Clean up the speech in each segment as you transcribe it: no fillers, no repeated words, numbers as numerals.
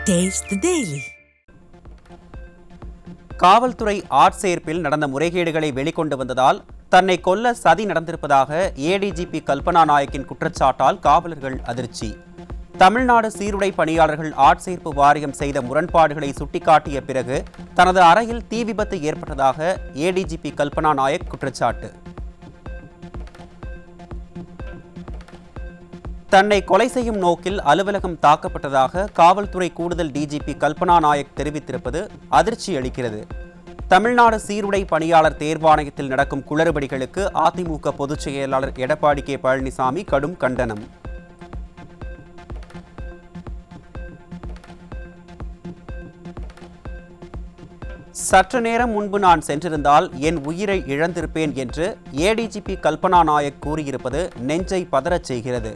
Taste the Daily. காவல்துறை ஆட்சேர்ப்பில் நடந்த முறைகேடுகளை வெளிக்கொண்டு வந்ததால் தன்னை கொல்ல சதி நடந்திருப்பதாக ஏடிஜிபி கல்பனா நாயக்கின் குற்றச்சாட்டால் காவலர்கள் அதிர்ச்சி. தமிழ்நாடு சீருடை பணியாளர்கள் ஆட்சேர்ப்பு வாரியம் செய்த முரண்பாடுகளை சுட்டிக்காட்டிய பிறகு தனது அறையில் தீ விபத்து ஏற்பட்டதாக ஏடிஜிபி கல்பனா நாயக் குற்றச்சாட்டு. தன்னை கொலை செய்யும் நோக்கில் அலுவலகம் தாக்கப்பட்டதாக காவல்துறை கூடுதல் டிஜிபி கல்பனா நாயக் தெரிவித்திருப்பது அதிர்ச்சி அளிக்கிறது. தமிழ்நாடு சீருடை பணியாளர் தேர்வாணையத்தில் நடக்கும் குளறுபடிகளுக்கு அதிமுக பொதுச் செயலாளர் எடப்பாடி கே பழனிசாமி கடும் கண்டனம். சற்று நேரம் முன்பு நான் சென்றிருந்தால் என் உயிரை இழந்திருப்பேன் என்று ஏடிஜிபி கல்பனா நாயக் கூறியிருப்பது நெஞ்சை பதறச் செய்கிறது.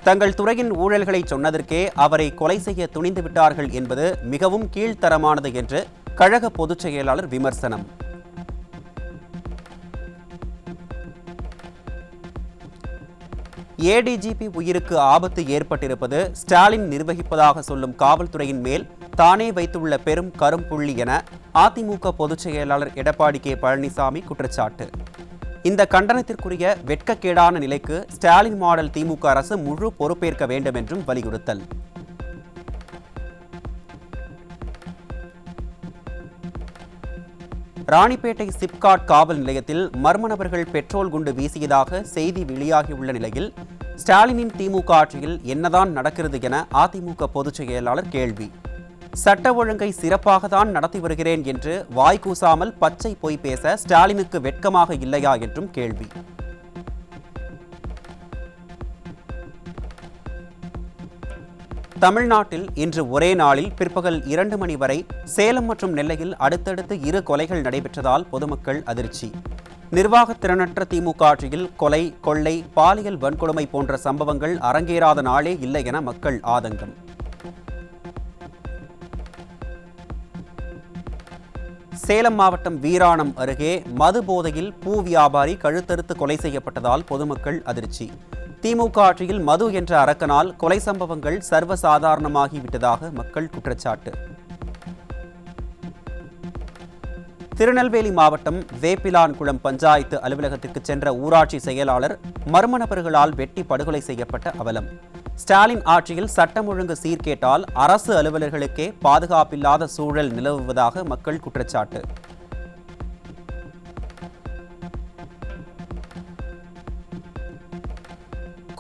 தங்கள் துறையின் ஊழல்களை சொன்னதற்கே அவரை கொலை செய்ய துணிந்து விட்டார்கள் என்பது மிகவும் கீழ்த்தரமானது என்று கழக பொதுச் செயலாளர் விமர்சனம். ஏடிஜிபி உயிருக்கு ஆபத்து ஏற்பட்டிருப்பது ஸ்டாலின் நிர்வகிப்பதாக சொல்லும் காவல்துறையின் மேல் தானே வைத்துள்ள பெரும் கரும்புள்ளி என அதிமுக பொதுச் செயலாளர் எடப்பாடி கே பழனிசாமி குற்றச்சாட்டு. இந்த கண்டனத்திற்குரிய வெட்கக்கேடான நிலைக்கு ஸ்டாலின் மாடல் திமுக அரசு முழு பொறுப்பேற்க வேண்டும் என்றும் வலியுறுத்தல். ராணிப்பேட்டை சிப்காட் காவல் நிலையத்தில் மர்ம நபர்கள் பெட்ரோல் குண்டு வீசியதாக செய்தி வெளியாகியுள்ள நிலையில் ஸ்டாலினின் திமுக ஆட்சியில் என்னதான் நடக்கிறது என அதிமுக பொதுச் செயலாளர் கேள்வி. சட்ட ஒழுங்கை சிறப்பாக தான் நடத்தி வருகிறேன் என்று வாய்கூசாமல் பச்சை பொய் பேச ஸ்டாலினுக்கு வெட்கமாக இல்லையா என்றும் கேள்வி. தமிழ்நாட்டில் இன்று ஒரே நாளில் பிற்பகல் 2 மணி வரை சேலம் மற்றும் நெல்லையில் அடுத்தடுத்து 2 கொலைகள் நடைபெற்றதால் பொதுமக்கள் அதிர்ச்சி. நிர்வாக திறனற்ற திமுக ஆட்சியில் கொலை, கொள்ளை, பாலியல் வன்கொடுமை போன்ற சம்பவங்கள் அரங்கேறாத நாளே இல்லை என மக்கள் ஆதங்கம். சேலம் மாவட்டம் வீராணம் அருகே மது போதையில் பூ வியாபாரி கழுத்தறுத்து கொலை செய்யப்பட்டதால் பொதுமக்கள் அதிர்ச்சி. திமுக ஆட்சியில் மது என்ற அரக்கனால் கொலை சம்பவங்கள் சர்வசாதாரணமாகிவிட்டதாக மக்கள் குற்றச்சாட்டு. திருநெல்வேலி மாவட்டம் வேப்பிலான்குளம் பஞ்சாயத்து அலுவலகத்திற்கு சென்ற ஊராட்சி செயலாளர் மர்ம நபர்களால் வெட்டி படுகொலை செய்யப்பட்ட அவலம். ஸ்டாலின் ஆட்சியில் சட்டம் ஒழுங்கு சீர்கேட்டால் அரசு அலுவலர்களுக்கே பாதுகாப்பில்லாத சூழல் நிலவுவதாக மக்கள் குற்றச்சாட்டு.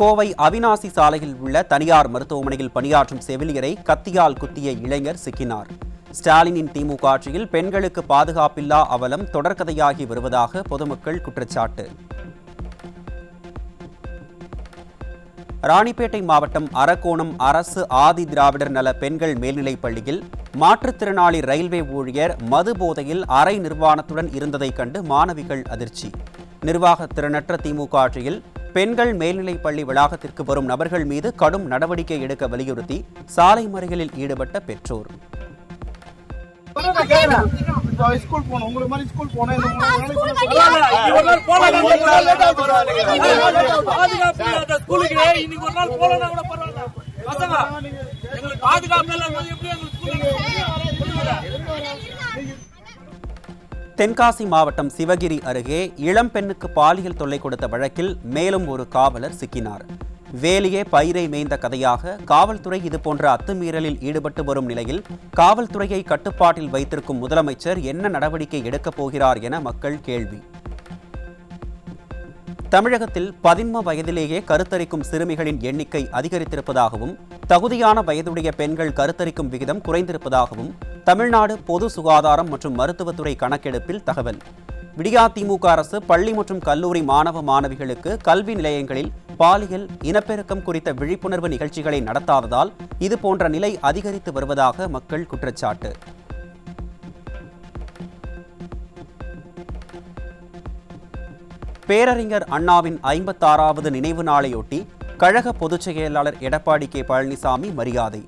கோவை அவிநாசி சாலையில் உள்ள தனியார் மருத்துவமனையில் பணியாற்றும் செவிலியரை கத்தியால் குத்திய இளைஞர் சிக்கினார். ஸ்டாலினின் திமுக ஆட்சியில் பெண்களுக்கு பாதுகாப்பில்லா அவலம் தொடர்கதையாகி வருவதாக பொதுமக்கள் குற்றச்சாட்டு. ராணிப்பேட்டை மாவட்டம் அரக்கோணம் அரசு ஆதி திராவிடர் நல பெண்கள் மேல்நிலைப் பள்ளியில் மாற்றுத்திறனாளி ரயில்வே ஊழியர் மது போதையில் அரை நிர்வாணத்துடன் இருந்ததைக் கண்டு மாணவிகள் அதிர்ச்சி. நிர்வாக திறனற்ற திமுக ஆட்சியில் பெண்கள் மேல்நிலைப் பள்ளி வளாகத்திற்கு வரும் நபர்கள் மீது கடும் நடவடிக்கை எடுக்க வலியுறுத்தி சாலை மறியலில் ஈடுபட்ட பெற்றோர். ஸ்கூல் போனோம் உங்களுக்கு மாதிரி ஸ்கூல் போனேன் தென்காசி மாவட்டம் சிவகிரி அருகே இளம் பெண்ணுக்கு பாலியல் தொல்லை கொடுத்த வழக்கில் மேலும் ஒரு காவலர் சிக்கினார். வேலியே பயிரை மேய்ந்த கதையாக காவல்துறை இதுபோன்ற அத்துமீறலில் ஈடுபட்டு வரும் நிலையில் காவல்துறையை கட்டுப்பாட்டில் வைத்திருக்கும் முதலமைச்சர் என்ன நடவடிக்கை எடுக்கப் போகிறார் என மக்கள் கேள்வி. தமிழகத்தில் 13 வயதிலேயே கருத்தரிக்கும் சிறுமிகளின் எண்ணிக்கை அதிகரித்திருப்பதாகவும் தகுதியான வயதுடைய பெண்கள் கருத்தரிக்கும் விகிதம் குறைந்திருப்பதாகவும் தமிழ்நாடு பொது சுகாதாரம் மற்றும் மருத்துவத்துறை கணக்கெடுப்பில் தகவல். விடியா திமுக அரசு பள்ளி மற்றும் கல்லூரி மாணவ மாணவிகளுக்கு கல்வி நிலையங்களில் பாலியல், இனப்பெருக்கம் குறித்த விழிப்புணர்வு நிகழ்ச்சிகளை நடத்தாததால் இதுபோன்ற நிலை அதிகரித்து வருவதாக மக்கள் குற்றச்சாட்டு. பேரறிஞர் அண்ணாவின் 56வது நினைவு நாளையொட்டி கழக பொதுச் செயலாளர் எடப்பாடி கே பழனிசாமி மரியாதை.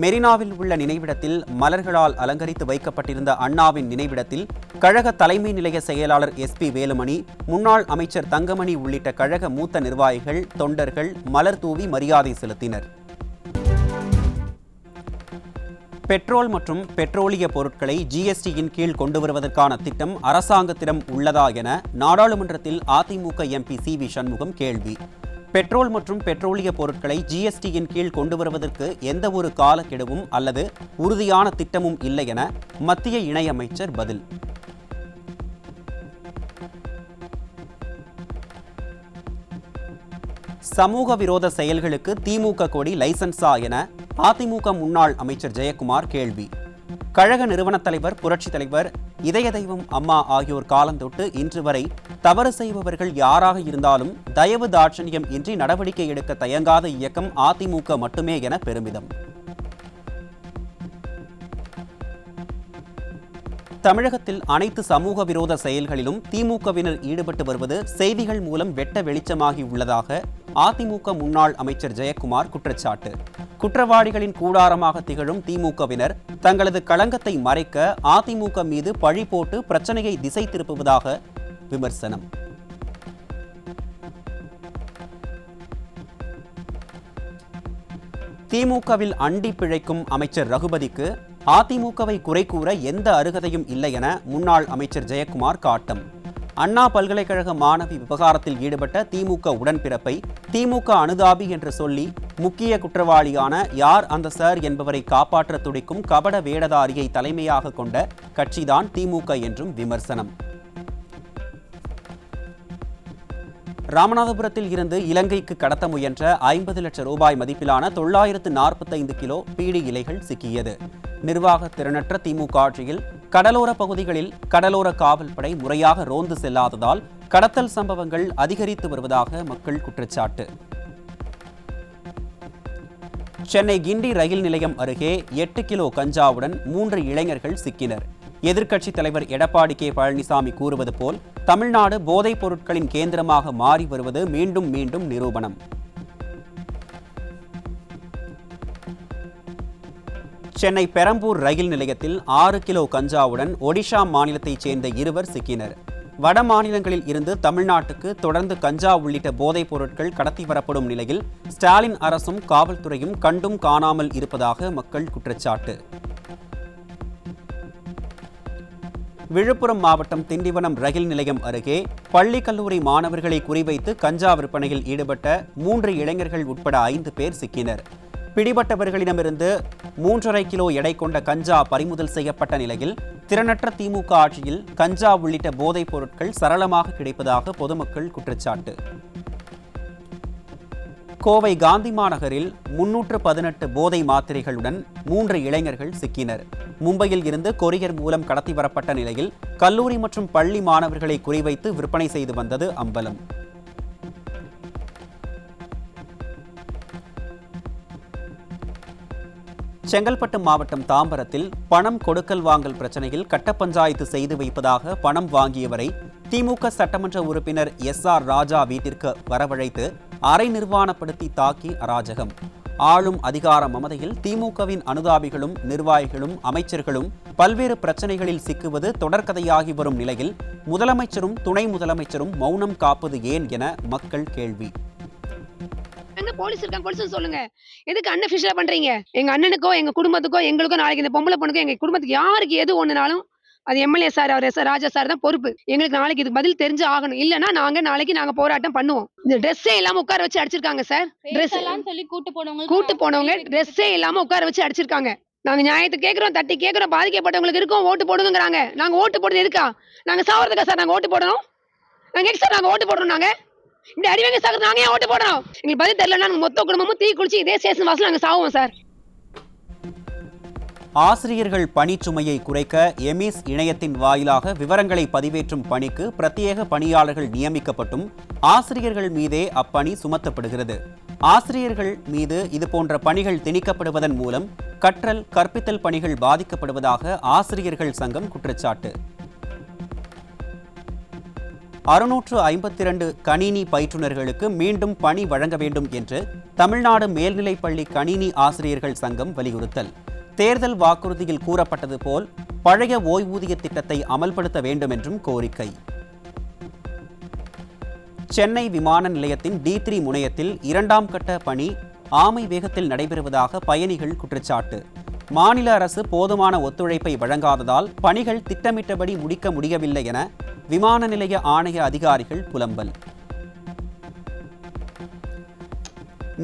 மெரினாவில் உள்ள நினைவிடத்தில் மலர்களால் அலங்கரித்து வைக்கப்பட்டிருந்த அண்ணாவின் நினைவிடத்தில் கழக தலைமை நிலைய செயலாளர் SP வேலுமணி, முன்னாள் அமைச்சர் தங்கமணி உள்ளிட்ட கழக மூத்த நிர்வாகிகள், தொண்டர்கள் மலர் தூவி மரியாதை செலுத்தினர். பெட்ரோல் மற்றும் பெட்ரோலிய பொருட்களை ஜிஎஸ்டியின் கீழ் கொண்டு வருவதற்கான திட்டம் அரசாங்கத்திடம் உள்ளதா என நாடாளுமன்றத்தில் அதிமுக எம்பி சி.வி. சண்முகம் கேள்வி. பெட்ரோல் மற்றும் பெட்ரோலிய பொருட்களை ஜிஎஸ்டியின் கீழ் கொண்டு வருவதற்கு எந்த ஒரு காலக்கெடுவும் அல்லது உறுதியான திட்டமும் இல்லை என மத்திய இணையமைச்சர் பதில். சமூக விரோத செயல்களுக்கு திமுக கொடி லைசன்ஸா என அதிமுக முன்னாள் அமைச்சர் ஜெயக்குமார் கேள்வி. கழக நிறுவன தலைவர், புரட்சித் தலைவர், இதய தெய்வம் அம்மா ஆகியோர் காலந்தொட்டு இன்று வரை தவறு செய்பவர்கள் யாராக இருந்தாலும் தயவு தாட்சணியம் இன்றி நடவடிக்கை எடுக்க தயங்காத இயக்கம் அதிமுக மட்டுமே என பெருமிதம். தமிழகத்தில் அனைத்து சமூக விரோத செயல்களிலும் திமுகவினர் ஈடுபட்டு வருவது செய்திகள் மூலம் வெட்ட வெளிச்சமாகி உள்ளதாக அதிமுக முன்னாள் அமைச்சர் ஜெயக்குமார் குற்றச்சாட்டு. குற்றவாளிகளின் கூடாரமாக திகழும் திமுகவினர் தங்களது களங்கத்தை மறைக்க அதிமுக மீது பழி போட்டு பிரச்சனையை திசை திருப்புவதாக விமர்சனம். திமுகவில் அண்டி பிழைக்கும் அமைச்சர் ரகுபதிக்கு அதிமுகவை குறை கூற எந்த அருகதையும் இல்லை என முன்னாள் அமைச்சர் ஜெயக்குமார் காட்டம். அண்ணா பல்கலைக்கழக மாணவி விவகாரத்தில் ஈடுபட்ட திமுக உடன்பிறப்பை திமுக அனுதாபி என்று சொல்லி முக்கிய குற்றவாளியான யார் அந்த சார் என்பவரை காப்பாற்ற துடிக்கும் கபட வேடதாரியை தலைமையாக கொண்ட கட்சிதான் திமுக என்றும் விமர்சனம். ராமநாதபுரத்தில் இருந்து இலங்கைக்கு கடத்த முயன்ற 50 லட்சம் ரூபாய் மதிப்பிலான 945 கிலோ பீடி இலைகள் சிக்கியது. நிர்வாக திறனற்ற திமுக ஆட்சியில் கடலோர பகுதிகளில் கடலோர காவல்படை முறையாக ரோந்து செல்லாததால் கடத்தல் சம்பவங்கள் அதிகரித்து வருவதாக மக்கள் குற்றச்சாட்டு. சென்னை கிண்டி ரயில் நிலையம் அருகே 8 கிலோ கஞ்சாவுடன் 3 இளைஞர்கள் சிக்கினர். எதிர்க்கட்சித் தலைவர் எடப்பாடி கே. பழனிசாமி கூறுவது போல் தமிழ்நாடு போதைப் பொருட்களின் கேந்திரமாக மாறி வருவது மீண்டும் மீண்டும் நிரூபணம். சென்னை பெரம்பூர் ரயில் நிலையத்தில் 6 கிலோ கஞ்சாவுடன் ஒடிஷா மாநிலத்தைச் சேர்ந்த 2 சிக்கினர். வட மாநிலங்களில் இருந்து தமிழ்நாட்டுக்கு தொடர்ந்து கஞ்சா உள்ளிட்ட போதைப் பொருட்கள் கடத்தி வரப்படும் நிலையில் ஸ்டாலின் அரசும் காவல்துறையும் கண்டும் காணாமல் இருப்பதாக மக்கள் குற்றச்சாட்டு. விழுப்புரம் மாவட்டம் திண்டிவனம் ரயில் நிலையம் அருகே பள்ளி கல்லூரி மாணவர்களை குறிவைத்து கஞ்சா விற்பனையில் ஈடுபட்ட 3 இளைஞர்கள் உட்பட 5 பேர் சிக்கினர். பிடிபட்டவர்களிடமிருந்து 3.5 கிலோ எடை கொண்ட கஞ்சா பறிமுதல் செய்யப்பட்ட நிலையில் திறனற்ற திமுக ஆட்சியில் கஞ்சா உள்ளிட்ட போதைப் பொருட்கள் சரளமாக கிடைப்பதாக பொதுமக்கள் குற்றச்சாட்டு. கோவை காந்தி மாநகரில் 318 போதை மாத்திரைகளுடன் 3 இளைஞர்கள் சிக்கினர். மும்பையில் இருந்து கொரியர் மூலம் கடத்தி வரப்பட்ட நிலையில் கல்லூரி மற்றும் பள்ளி மாணவர்களை குறிவைத்து விற்பனை செய்து வந்தது அம்பலம். செங்கல்பட்டு மாவட்டம் தாம்பரத்தில் பணம் கொடுக்கல் வாங்கல் பிரச்சனையில் கட்ட பஞ்சாயத்து செய்து வைப்பதாக பணம் வாங்கியவரை திமுக சட்டமன்ற உறுப்பினர் எஸ்.ஆர். ராஜா வீட்டிற்கு வரவழைத்து அரை நிர்வாணப்படுத்தி தாக்கி அராஜகம். ஆளும் அதிகார மமதையில் திமுகவின் அனுதாபிகளும் நிர்வாகிகளும் அமைச்சர்களும் பல்வேறு பிரச்சனைகளில் சிக்குவது தொடர்கதையாகி வரும் நிலையில் முதலமைச்சரும் துணை முதலமைச்சரும் மௌனம் காப்பது ஏன் என மக்கள் கேள்வி. போலீஸ் இருக்காங்க, போலீஸ் சொல்லுங்க. எதுக்கு அன்அஃபிஷியலா பண்றீங்க? எங்க அண்ணனுக்கோ எங்க குடும்பத்துக்கோ எங்களுக்கோ நாளைக்கு இந்த பொம்பளை பொண்ணுக்கோ எங்க குடும்பத்துக்கு யாருக்கு எது ஒண்ணுனாலும் அது எம்எல்ஏ சார், அவர் எஸ் ராஜா சார் தான் பொறுப்பு. எங்களுக்கு நாளைக்கு இதுக்கு பதில் தெரிஞ்சு ஆகணும். இல்லன்னா நாளைக்கு நாங்க போராட்டம் பண்ணுவோம். இந்த ட்ரெஸ்ஸே இல்லாம உட்கார வச்சு அடிச்சிருக்காங்க சார். ட்ரெஸ் எல்லாம் சொல்லி கூட்டு போனவங்க ட்ரெஸ்ஸே இல்லாம உட்கார வச்சு அடிச்சிருக்காங்க. நாங்க நியாயத்தை கேட்கிறோம், தட்டி கேட்கிறோம். பாதிக்கப்பட்டவங்களுக்கு இருக்கோம், ஓட்டு போடுங்கிறாங்க. நாங்க ஓட்டு போடுறது எதுக்கா? நாங்க சாவறதுக்கா சார் நாங்க ஓட்டு போடணும்? நாங்க எதுக்கு சார் நாங்க ஓட்டு போடுறோம்? நாங்க இப்படி அடிவாங்க சார், நாங்க ஏன் ஓட்டு போடுறோம்? எங்களுக்கு பதில் தெரியலன்னா மொத்த குடும்பமும் தீ குளிச்சு இதே ஸ்டேஷன் வாசல் நாங்க சாவோம் சார். ஆசிரியர்கள் பணிச்சுமையை குறைக்க எமிஸ் இணையத்தின் வாயிலாக விவரங்களை பதிவேற்றும் பணிக்கு பிரத்யேக பணியாளர்கள் நியமிக்கப்பட்டும் ஆசிரியர்கள் மீதே அப்பணி சுமத்தப்படுகிறது. ஆசிரியர்கள் மீது இதுபோன்ற பணிகள் திணிக்கப்படுவதன் மூலம் கற்றல் கற்பித்தல் பணிகள் பாதிக்கப்படுவதாக ஆசிரியர்கள் சங்கம் குற்றச்சாட்டு. 652 கணினி பயிற்றுநர்களுக்கு மீண்டும் பணி வழங்க வேண்டும் என்று தமிழ்நாடு மேல்நிலைப்பள்ளி கணினி ஆசிரியர்கள் சங்கம் வலியுறுத்தல். தேர்தல் வாக்குறுதியில் கூறப்பட்டது போல் பழைய ஓய்வூதிய திட்டத்தை அமல்படுத்த வேண்டும் என்றும் கோரிக்கை. சென்னை விமான நிலையத்தின் D3 முனையத்தில் 2ஆம் கட்ட பணி ஆமை வேகத்தில் நடைபெறுவதாக பயணிகள் குற்றச்சாட்டு. மாநில அரசு போதுமான ஒத்துழைப்பை வழங்காததால் பணிகள் திட்டமிட்டபடி முடிக்க முடியவில்லை என விமான நிலைய ஆணைய அதிகாரிகள் புலம்பல்.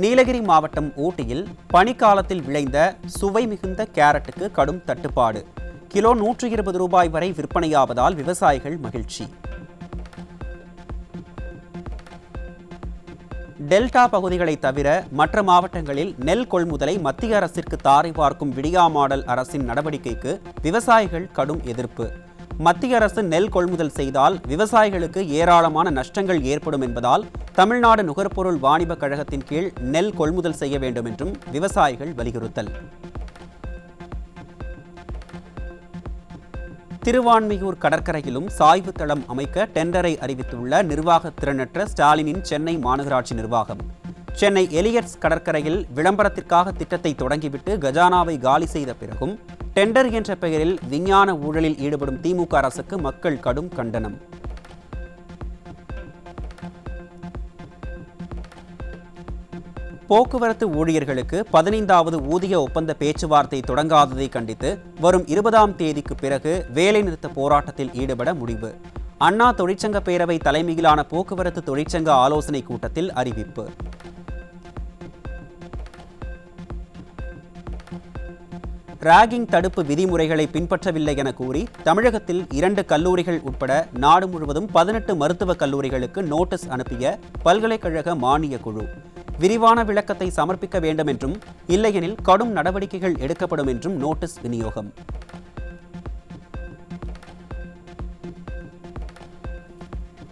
நீலகிரி மாவட்டம் ஊட்டியில் பனிக்காலத்தில் விளைந்த சுவை மிகுந்த கேரட்டுக்கு கடும் தட்டுப்பாடு. கிலோ 120 ரூபாய் வரை விற்பனையாவதால் விவசாயிகள் மகிழ்ச்சி. டெல்டா பகுதிகளை தவிர மற்ற மாவட்டங்களில் நெல் கொள்முதலை மத்திய அரசிற்கு தாரை பார்க்கும் விடியா மாடல் அரசின் நடவடிக்கைக்கு விவசாயிகள் கடும் எதிர்ப்பு. மத்திய அரசு நெல் கொள்முதல் செய்தால் விவசாயிகளுக்கு ஏராளமான நஷ்டங்கள் ஏற்படும் என்பதால் தமிழ்நாடு நுகர்பொருள் வாணிபக் கழகத்தின் கீழ் நெல் கொள்முதல் செய்ய வேண்டும் என்றும் விவசாயிகள் வலியுறுத்தல். திருவான்மியூர் கடற்கரையிலும் சாய்வு தளம் அமைக்க டெண்டரை அறிவித்துள்ள நிர்வாக திறனற்ற ஸ்டாலினின் சென்னை மாநகராட்சி நிர்வாகம். சென்னை எலியட்ஸ் கடற்கரையில் விளம்பரத்திற்காக திட்டத்தை தொடங்கிவிட்டு கஜானாவை காலி செய்த பிறகும் டெண்டர் என்ற பெயரில் விஞ்ஞான ஊழலில் ஈடுபடும் திமுக அரசுக்கு மக்கள் கடும் கண்டனம். போக்குவரத்து ஊழியர்களுக்கு 15வது ஊதிய ஒப்பந்த பேச்சுவார்த்தை தொடங்காததை கண்டித்து வரும் 20ஆம் தேதிக்கு பிறகு வேலைநிறுத்த போராட்டத்தில் ஈடுபட முடிவு. அண்ணா தொழிற்சங்க பேரவை தலைமையிலான போக்குவரத்து தொழிற்சங்க ஆலோசனைக் கூட்டத்தில் அறிவிப்பு. ராகிங் தடுப்பு விதிமுறைகளை பின்பற்றவில்லை என கூறி தமிழகத்தில் 2 கல்லூரிகள் உட்பட நாடு முழுவதும் 18 மருத்துவக் கல்லூரிகளுக்கு நோட்டீஸ் அனுப்பிய பல்கலைக்கழக மானியக் குழு. விரிவான விளக்கத்தை சமர்ப்பிக்க வேண்டும் என்றும் இல்லையெனில் கடும் நடவடிக்கைகள் எடுக்கப்படும் என்றும் நோட்டீஸ் விநியோகம்.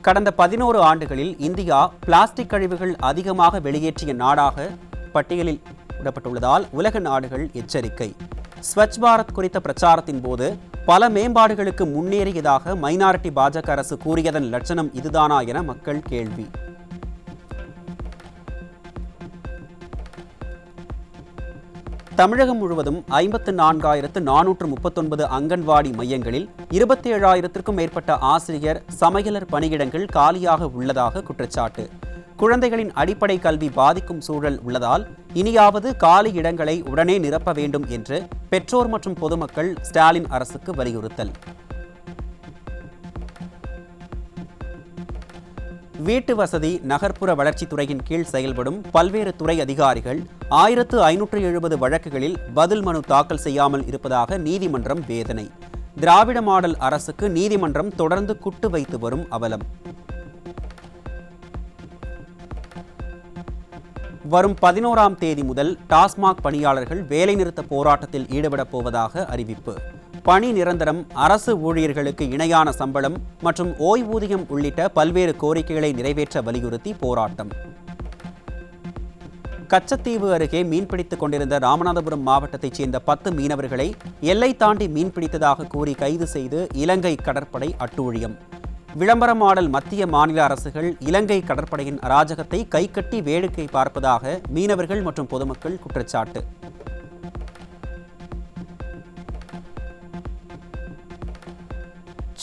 கடந்த 11 ஆண்டுகளில் இந்தியா பிளாஸ்டிக் கழிவுகள் அதிகமாக வெளியேற்றிய நாடாக பட்டியலில் விடப்பட்டுள்ளதால் உலக நாடுகள் எச்சரிக்கை. ஸ்வச் பாரத் குறித்த பிரச்சாரத்தின் போது பல மேம்பாடுகளுக்கு முன்னேறியதாக மைனாரிட்டி பாஜக அரசு கூறியதன் லட்சணம் இதுதானா என மக்கள் கேள்வி. தமிழகம் முழுவதும் 54,439 அங்கன்வாடி மையங்களில் 27,000க்கும் மேற்பட்ட ஆசிரியர் சமையலர் பணியிடங்கள் காலியாக உள்ளதாக குற்றச்சாட்டு. குழந்தைகளின் அடிப்படை கல்வி பாதிக்கும் சூழல் உள்ளதால் இனியாவது காலி இடங்களை உடனே நிரப்ப வேண்டும் என்று பெற்றோர் மற்றும் பொதுமக்கள் ஸ்டாலின் அரசுக்கு வலியுறுத்தல். வீட்டு வசதி நகர்ப்புற வளர்ச்சித்துறையின் கீழ் செயல்படும் பல்வேறு துறை அதிகாரிகள் 1570 வழக்குகளில் பதில் மனு தாக்கல் செய்யாமல் இருப்பதாக நீதிமன்றம் வேதனை. திராவிட மாடல் அரசுக்கு நீதிமன்றம் தொடர்ந்து குட்டு வைத்து வரும் அவலம். வரும் 11ஆம் தேதி முதல் டாஸ்மாக் பணியாளர்கள் வேலைநிறுத்த போராட்டத்தில் ஈடுபடப் போவதாக அறிவிப்பு. பணி நிரந்தரம், அரசு ஊழியர்களுக்கு இணையான சம்பளம் மற்றும் ஓய்வூதியம் உள்ளிட்ட பல்வேறு கோரிக்கைகளை நிறைவேற்ற வலியுறுத்தி போராட்டம். கச்சத்தீவு அருகே மீன்பிடித்துக் கொண்டிருந்த ராமநாதபுரம் மாவட்டத்தைச் சேர்ந்த 10 மீனவர்களை எல்லை தாண்டி மீன்பிடித்ததாக கூறி கைது செய்து இலங்கை கடற்படை அட்டூழியம். விளம்பரமாடல் மத்திய மாநில அரசுகள் இலங்கை கடற்படையின் அராஜகத்தை கைகட்டி வேடிக்கை பார்ப்பதாக மீனவர்கள் மற்றும் பொதுமக்கள் குற்றச்சாட்டு.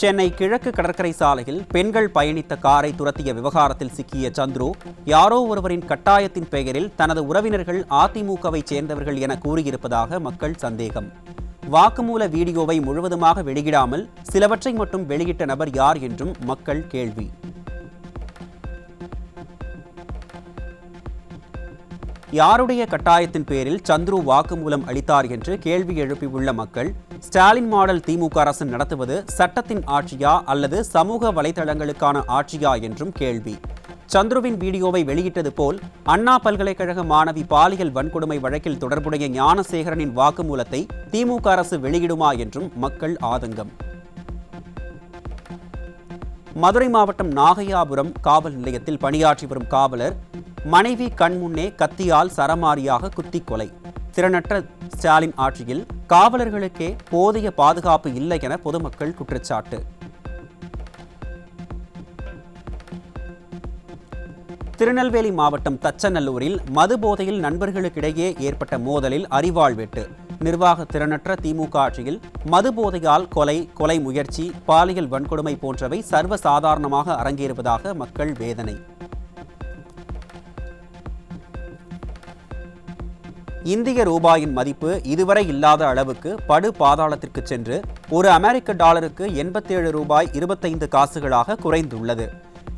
சென்னை கிழக்கு கடற்கரை சாலையில் பெண்கள் பயணித்த காரை துரத்திய விவகாரத்தில் சிக்கிய சந்துரு யாரோ ஒருவரின் கட்டாயத்தின் பெயரில் தனது உறவினர்கள் அதிமுகவை சேர்ந்தவர்கள் என கூறியிருப்பதாக மக்கள் சந்தேகம். வாக்குமூல வீடியோவை முழுவதுமாக வெளியிடாமல் சிலவற்றை மட்டும் வெளியிட்ட நபர் யார் என்றும் மக்கள் கேள்வி. யாருடைய கட்டாயத்தின் பேரில் சந்துரு வாக்குமூலம் அளித்தார் என்று கேள்வி எழுப்பியுள்ள மக்கள், ஸ்டாலின் மாடல் திமுக அரசு நடத்துவது சட்டத்தின் ஆட்சியா அல்லது சமூக வலைதளங்களுக்கான ஆட்சியா என்றும் கேள்வி. சந்துருவின் வீடியோவை வெளியிட்டது போல் அண்ணா பல்கலைக்கழக மாணவி பாலியல் வன்கொடுமை வழக்கில் தொடர்புடைய ஞானசேகரனின் வாக்குமூலத்தை திமுக அரசு வெளியிடுமா என்றும் மக்கள் ஆதங்கம். மதுரை மாவட்டம் நாகையாபுரம் காவல் நிலையத்தில் பணியாற்றி வரும் காவலர் மனைவி கண்முன்னே கத்தியால் சரமாரியாக குத்தி கொலை. திறனற்ற ஸ்டாலின் ஆட்சியில் காவலர்களுக்கே போதிய பாதுகாப்பு இல்லை என பொதுமக்கள் குற்றச்சாட்டு. திருநெல்வேலி மாவட்டம் தச்சநல்லூரில் மது போதையில் நண்பர்களுக்கிடையே ஏற்பட்ட மோதலில் அரிவாள் வெட்டு. நிர்வாக திறனற்ற திமுக ஆட்சியில் மது போதையால் கொலை முயற்சி, பாலியல் வன்கொடுமை போன்றவை சர்வசாதாரணமாக அரங்கேறுவதாக மக்கள் வேதனை. இந்திய ரூபாயின் மதிப்பு இதுவரை இல்லாத அளவுக்கு படு பாதாளத்திற்கு சென்று ஒரு அமெரிக்க டாலருக்கு 87 ரூபாய் 25 காசுகளாக குறைந்துள்ளது.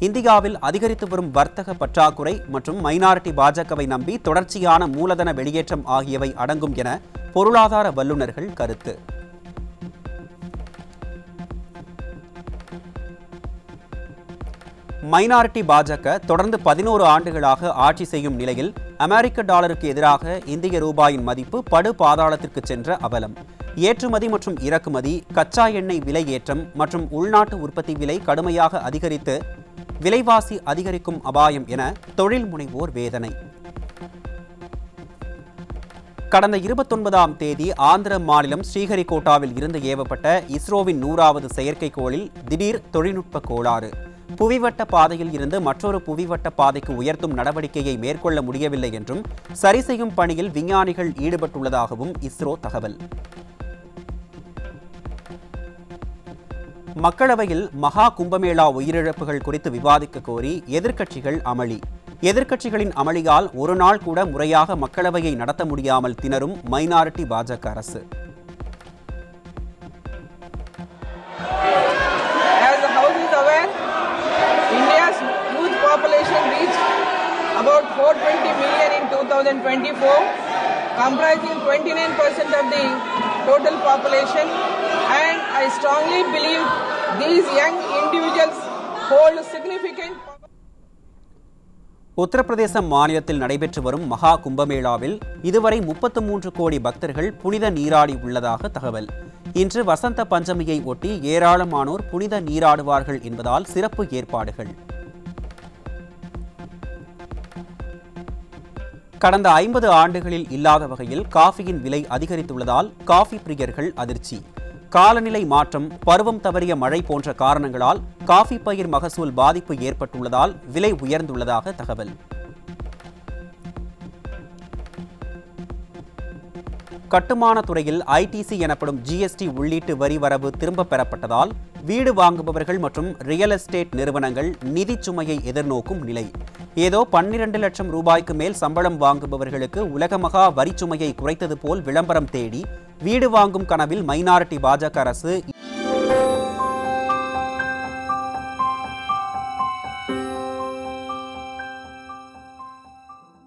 இந்தியாவில் அதிகரித்து வரும் வர்த்தக பற்றாக்குறை மற்றும் மைனாரிட்டி பாஜகவை நம்பி தொடர்ச்சியான மூலதன வெளியேற்றம் ஆகியவை அடங்கும் என பொருளாதார வல்லுநர்கள் கருத்து. மைனாரிட்டி பாஜக தொடர்ந்து 11 ஆண்டுகளாக ஆட்சி செய்யும் நிலையில் அமெரிக்க டாலருக்கு எதிராக இந்திய ரூபாயின் மதிப்பு படு பாதாளத்திற்கு சென்ற அவலம். ஏற்றுமதி மற்றும் இறக்குமதி, கச்சா எண்ணெய் விலை ஏற்றம் மற்றும் உள்நாட்டு உற்பத்தி விலை கடுமையாக அதிகரித்து விலைவாசி அதிகரிக்கும் அபாயம் என தொழில் முனைவோர் வேதனை. கடந்த 29ஆம் தேதி ஆந்திர மாநிலம் ஸ்ரீஹரிகோட்டாவில் இருந்து ஏவப்பட்ட இஸ்ரோவின் 100வது செயற்கைக்கோளில் திடீர் தொழில்நுட்ப கோளாறு. புவிவட்ட பாதையில் இருந்து மற்றொரு புவிவட்ட பாதைக்கு உயர்த்தும் நடவடிக்கையை மேற்கொள்ள முடியவில்லை என்றும் சரி செய்யும் பணியில் விஞ்ஞானிகள் ஈடுபட்டுள்ளதாகவும் இஸ்ரோ தகவல். மக்களவையில் மகா கும்பமேளா உயிரிழப்புகள் குறித்து விவாதிக்க கோரி எதிர்க்கட்சிகள் அமளி. எதிர்க்கட்சிகளின் அமளியால் ஒரு நாள் கூட முறையாக மக்களவையை நடத்த முடியாமல் திணறும் மைனாரிட்டி பாஜக அரசு. India's youth population reached about 420 million in 2024, comprising 29% of the total population, and I strongly believe these young individuals hold significant. Uttar Pradesh மாநிலத்தில் நடைபெற்று வரும் மகா கும்பமேளாவில் இதுவரை 33 கோடி பக்தர்கள் புனித நீராடி உள்ளதாக தகவல். இன்று வசந்த பஞ்சமியை ஒட்டி ஏராளமானோர் புனித நீராடுவார்கள் என்பதால் சிறப்பு ஏற்பாடுகள். கடந்த 50 ஆண்டுகளில் இல்லாத வகையில் காஃபியின் விலை அதிகரித்துள்ளதால் காஃபி பிரியர்கள் அதிர்ச்சி. காலநிலை மாற்றம், பருவம் தவறிய மழை போன்ற காரணங்களால் காஃபி பயிர் மகசூல் பாதிப்பு ஏற்பட்டுள்ளதால் விலை உயர்ந்துள்ளதாக தகவல். கட்டுமான துறையில் ஐடிசி எனப்படும் ஜிஎஸ்டி உள்ளீட்டு வரி வரவு திரும்பப் பெறப்பட்டதால் வீடு வாங்குபவர்கள் மற்றும் ரியல் எஸ்டேட் நிறுவனங்கள் நிதி சுமையை எதிர்நோக்கும் நிலை. ஏதோ 12 லட்சம் ரூபாய்க்கு மேல் சம்பளம் வாங்குபவர்களுக்கு உலகமகா வரி சுமையை குறைத்தது போல் விளம்பரம் தேடி வீடு வாங்கும் கனவில் மைனாரிட்டி பாஜக அரசு